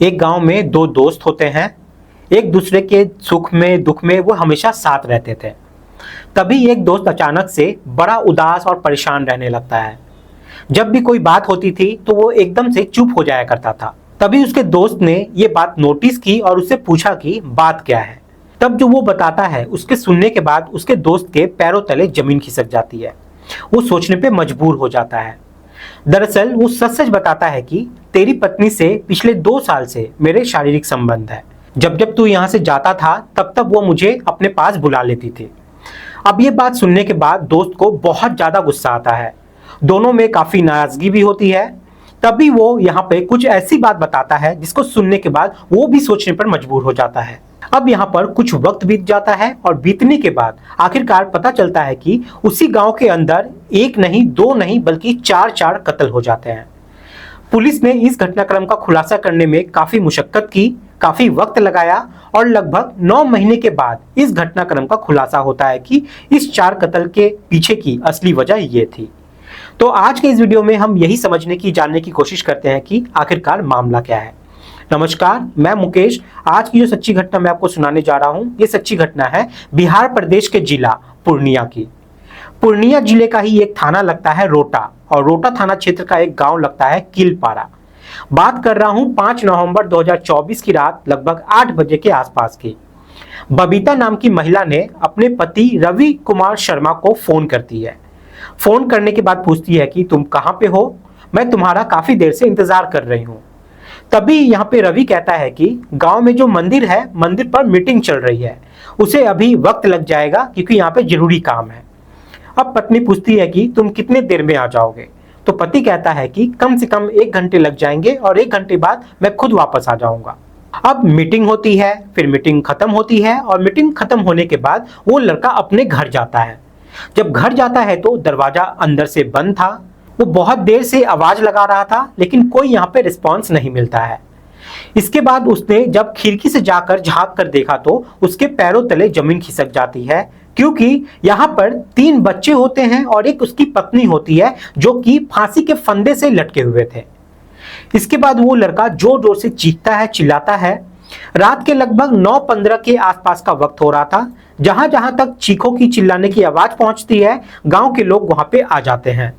एक गांव में दो दोस्त होते हैं। एक दूसरे के सुख में दुख में वो हमेशा साथ रहते थे। तभी एक दोस्त अचानक से बड़ा उदास और परेशान रहने लगता है। जब भी कोई बात होती थी तो वो एकदम से चुप हो जाया करता था। तभी उसके दोस्त ने ये बात नोटिस की और उससे पूछा कि बात क्या है। तब जो वो बताता है उसके सुनने के बाद उसके दोस्त के पैरों तले जमीन खिसक जाती है। वो सोचने पे मजबूर हो जाता है। दरअसल वो सच सच बताता है कि तेरी पत्नी से पिछले 2 साल से मेरे शारीरिक संबंध है। जब जब तू यहाँ से जाता था तब तब वो मुझे अपने पास बुला लेती थी। अब ये बात सुनने के बाद दोस्त को बहुत ज्यादा गुस्सा आता है। दोनों में काफी नाराजगी भी होती है। तभी वो यहाँ पे कुछ ऐसी बात बताता है जिसको सुनने के बाद वो भी सोचने पर मजबूर हो जाता है। अब यहाँ पर कुछ वक्त बीत जाता है और बीतने के बाद आखिरकार पता चलता है कि उसी गांव के अंदर एक नहीं, दो नहीं, बल्कि 4 कत्ल हो जाते हैं। पुलिस ने इस घटनाक्रम का खुलासा करने में काफी मुशक्कत की, काफी वक्त लगाया और लगभग 9 महीने के बाद इस घटनाक्रम का खुलासा होता है कि इस 4 कत्ल के पीछे की असली वजह ये थी। तो आज के इस वीडियो में हम यही समझने की, जानने की कोशिश करते हैं कि आखिरकार मामला क्या है। नमस्कार, मैं मुकेश। आज की जो सच्ची घटना मैं आपको सुनाने जा रहा हूं, ये सच्ची घटना है बिहार प्रदेश के जिला पूर्णिया की। पूर्णिया जिले का ही एक थाना लगता है रोटा, और रोटा थाना क्षेत्र का एक गांव लगता है किलपारा। बात कर रहा हूं 5 नवंबर 2024 की रात लगभग 8 बजे के आसपास की। बबीता नाम की महिला ने अपने पति रवि कुमार शर्मा को फोन करती है। फोन करने के बाद पूछती है कि तुम कहाँ पे हो, मैं तुम्हारा काफी देर से इंतजार कर रही हूँ। तभी यहाँ पे रवि कहता है कि गांव में जो मंदिर है, मंदिर पर मीटिंग चल रही है, उसे अभी वक्त लग जाएगा क्योंकि यहाँ पे जरूरी काम है। अब पत्नी पूछती है कि तुम कितने देर में आ जाओगे, तो पति कहता है कि कम से कम 1 घंटे लग जाएंगे और 1 घंटे बाद मैं खुद वापस आ जाऊंगा। अब मीटिंग होती है, फिर मीटिंग खत्म होती है और मीटिंग खत्म होने के बाद वो लड़का अपने घर जाता है। जब घर जाता है तो दरवाजा अंदर से बंद था। वो बहुत देर से आवाज लगा रहा था लेकिन कोई यहाँ पे रिस्पॉन्स नहीं मिलता है। इसके बाद उसने जब खिड़की से जाकर झांक कर देखा तो उसके पैरों तले जमीन खिसक जाती है, क्योंकि यहाँ पर 3 बच्चे होते हैं और एक उसकी पत्नी होती है जो कि फांसी के फंदे से लटके हुए थे। इसके बाद वो लड़का जोर जोर से चीखता है, चिल्लाता है। रात के लगभग 9:15 के आसपास का वक्त हो रहा था। जहां जहां तक चीखों की, चिल्लाने की आवाज पहुंचती है, गांव के लोग वहां पे आ जाते हैं।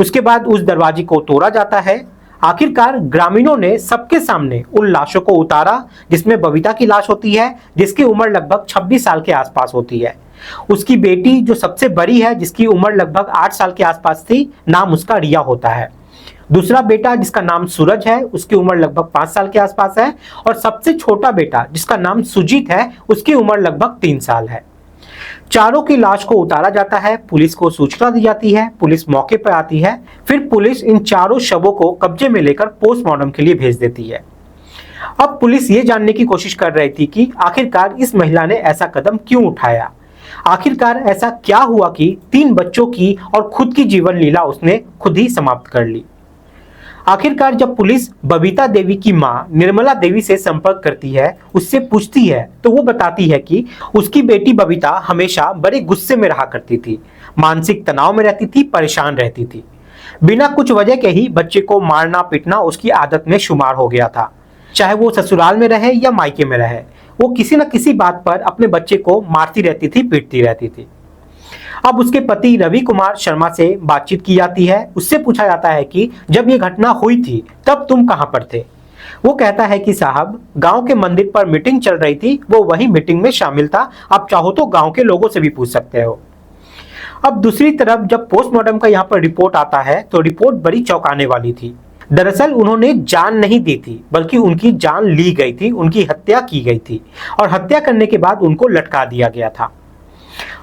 उसके बाद उस दरवाजे को तोड़ा जाता है। आखिरकार ग्रामीणों ने सबके सामने उन लाशों को उतारा, जिसमें बबीता की लाश होती है, जिसकी उम्र लगभग 26 साल के आसपास होती है। उसकी बेटी जो सबसे बड़ी है, जिसकी उम्र लगभग 8 साल के आसपास थी, नाम उसका रिया होता है। दूसरा बेटा जिसका नाम सूरज है, उसकी उम्र लगभग 5 साल के आसपास है। और सबसे छोटा बेटा जिसका नाम सुजीत है, उसकी उम्र लगभग 3 साल है। चारों की लाश को उतारा जाता है। पुलिस को सूचना दी जाती है। पुलिस मौके पर आती है। फिर पुलिस इन चारों शवों को कब्जे में लेकर पोस्टमार्टम के लिए भेज देती है। अब पुलिस ये जानने की कोशिश कर रही थी कि आखिरकार इस महिला ने ऐसा कदम क्यों उठाया। आखिरकार ऐसा क्या हुआ कि 3 बच्चों की और खुद की जीवन लीला उसने खुद ही समाप्त कर ली। आखिरकार जब पुलिस बबीता देवी की मां निर्मला देवी से संपर्क करती है, उससे पूछती है, तो वो बताती है कि उसकी बेटी बबीता हमेशा बड़े गुस्से में रहा करती थी, मानसिक तनाव में रहती थी, परेशान रहती थी। बिना कुछ वजह के ही बच्चे को मारना पीटना उसकी आदत में शुमार हो गया था। चाहे वो ससुराल में रहे या मायके में रहे, वो किसी न किसी बात पर अपने बच्चे को मारती रहती थी, पीटती रहती थी। अब उसके पति रवि कुमार शर्मा से बातचीत की जाती है। उससे पूछा जाता है कि जब ये घटना हुई थी तब तुम कहां पर थे। वो कहता है कि साहब, गांव के मंदिर पर मीटिंग चल रही थी, वो वही मीटिंग में शामिल था। आप चाहो तो गांव के लोगों से भी पूछ सकते हो। अब दूसरी तरफ जब पोस्टमार्टम का यहाँ पर रिपोर्ट आता है तो रिपोर्ट बड़ी चौंकाने वाली थी। दरअसल उन्होंने जान नहीं दी थी, बल्कि उनकी जान ली गई थी, उनकी हत्या की गई थी और हत्या करने के बाद उनको लटका दिया गया था।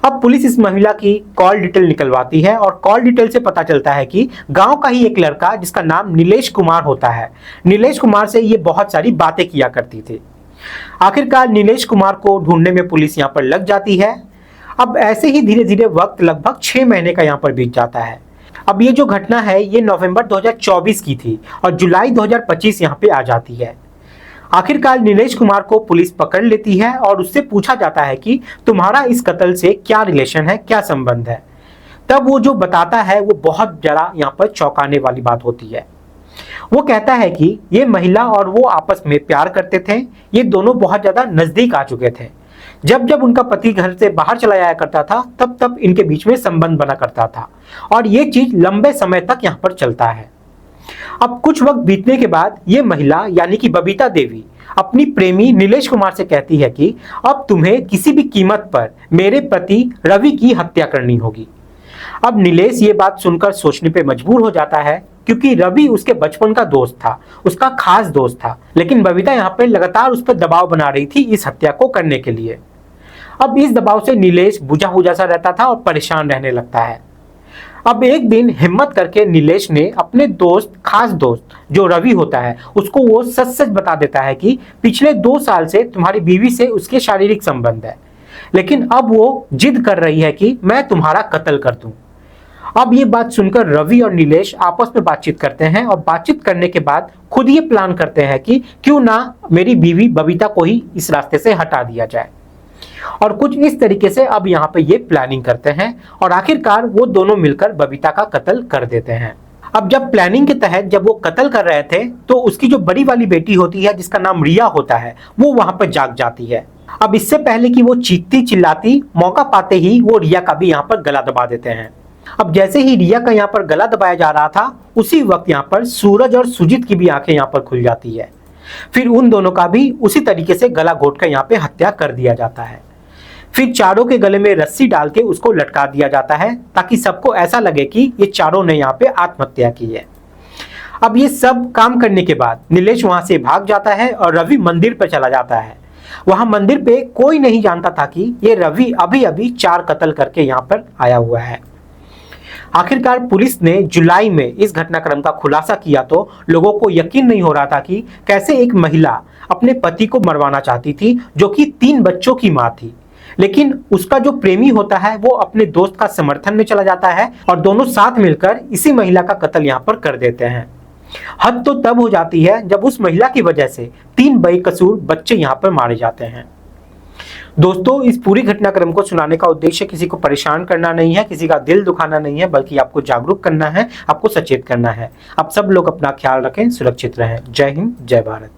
अब पुलिस इस महिला की कॉल डिटेल निकलवाती है और कॉल डिटेल से पता चलता है कि गांव का ही एक लड़का जिसका नाम नीलेश कुमार होता है, नीलेश कुमार से ये बहुत सारी बातें किया करती थी। आखिरकार नीलेश कुमार को ढूंढने में पुलिस यहाँ पर लग जाती है। अब ऐसे ही धीरे धीरे वक्त लगभग 6 महीने का यहाँ पर बीत जाता है। अब ये जो घटना है ये नवंबर 2024 की थी और जुलाई 2025 यहाँ पे आ जाती है। आखिरकार नीलेश कुमार को पुलिस पकड़ लेती है और उससे पूछा जाता है कि तुम्हारा इस कत्ल से क्या रिलेशन है, क्या संबंध है। तब वो जो बताता है वो बहुत जरा यहाँ पर चौंकाने वाली बात होती है। वो कहता है कि ये महिला और वो आपस में प्यार करते थे, ये दोनों बहुत ज्यादा नजदीक आ चुके थे। जब जब उनका पति घर से बाहर चला जाया करता था तब तब इनके बीच में संबंध बना करता था और ये चीज लंबे समय तक यहाँ पर चलता है। अब कुछ वक्त बीतने के बाद ये महिला यानी कि बबीता देवी अपनी प्रेमी नीलेश कुमार से कहती है कि अब तुम्हें किसी भी कीमत पर मेरे पति रवि की हत्या करनी होगी। अब नीलेश ये बात सुनकर सोचने पे मजबूर हो जाता है, क्योंकि रवि उसके बचपन का दोस्त था, उसका खास दोस्त था, लेकिन बबीता यहाँ पे लगातार उस पर दबाव बना रही थी इस हत्या को करने के लिए। अब इस दबाव से नीलेश बुझा हुआ सा रहता था और परेशान रहने लगता है। अब एक दिन हिम्मत करके नीलेश ने अपने दोस्त, खास दोस्त जो रवि होता है, उसको वो सच सच बता देता है कि पिछले 2 साल से तुम्हारी बीवी से उसके शारीरिक संबंध है, लेकिन अब वो जिद कर रही है कि मैं तुम्हारा कत्ल कर दूं। अब ये बात सुनकर रवि और नीलेश आपस में बातचीत करते हैं और बातचीत करने के बाद खुद ये प्लान करते हैं कि क्यों ना मेरी बीवी बबीता को ही इस रास्ते से हटा दिया जाए। और कुछ इस तरीके से अब यहाँ पे ये प्लानिंग करते हैं और आखिरकार वो दोनों मिलकर बबीता का कत्ल कर देते हैं। अब जब प्लानिंग के तहत जब वो कत्ल कर रहे थे तो उसकी जो बड़ी वाली बेटी होती है जिसका नाम रिया होता है, वो वहां पर जाग जाती है। अब इससे पहले कि वो चीखती चिल्लाती, मौका पाते ही वो रिया का भी यहाँ पर गला दबा देते हैं। अब जैसे ही रिया का यहाँ पर गला दबाया जा रहा था, उसी वक्त यहाँ पर सूरज और सुजीत की भी आंखें यहाँ पर खुल जाती है। फिर उन दोनों का भी उसी तरीके से गला घोटकर यहाँ पे हत्या कर दिया जाता है। फिर चारों के गले में रस्सी डाल के उसको लटका दिया जाता है ताकि सबको ऐसा लगे कि ये चारों ने यहाँ पे आत्महत्या की है। अब ये सब काम करने के बाद नीलेश वहां से भाग जाता है और रवि मंदिर पर चला जाता है। वहां मंदिर पे कोई नहीं जानता था कि ये रवि अभी अभी 4 कत्ल करके यहाँ पर आया हुआ है। आखिरकार पुलिस ने जुलाई में इस घटनाक्रम का खुलासा किया तो लोगों को यकीन नहीं हो रहा था कि कैसे एक महिला अपने पति को मरवाना चाहती थी, जो कि 3 बच्चों की मां थी। लेकिन उसका जो प्रेमी होता है वो अपने दोस्त का समर्थन में चला जाता है और दोनों साथ मिलकर इसी महिला का कत्ल यहाँ पर कर देते हैं। हद तो तब हो जाती है जब उस महिला की वजह से 3 बेकसूर बच्चे यहाँ पर मारे जाते हैं। दोस्तों, इस पूरी घटनाक्रम को सुनाने का उद्देश्य किसी को परेशान करना नहीं है, किसी का दिल दुखाना नहीं है, बल्कि आपको जागरूक करना है, आपको सचेत करना है। आप सब लोग अपना ख्याल रखें, सुरक्षित रहें। जय हिंद, जय भारत।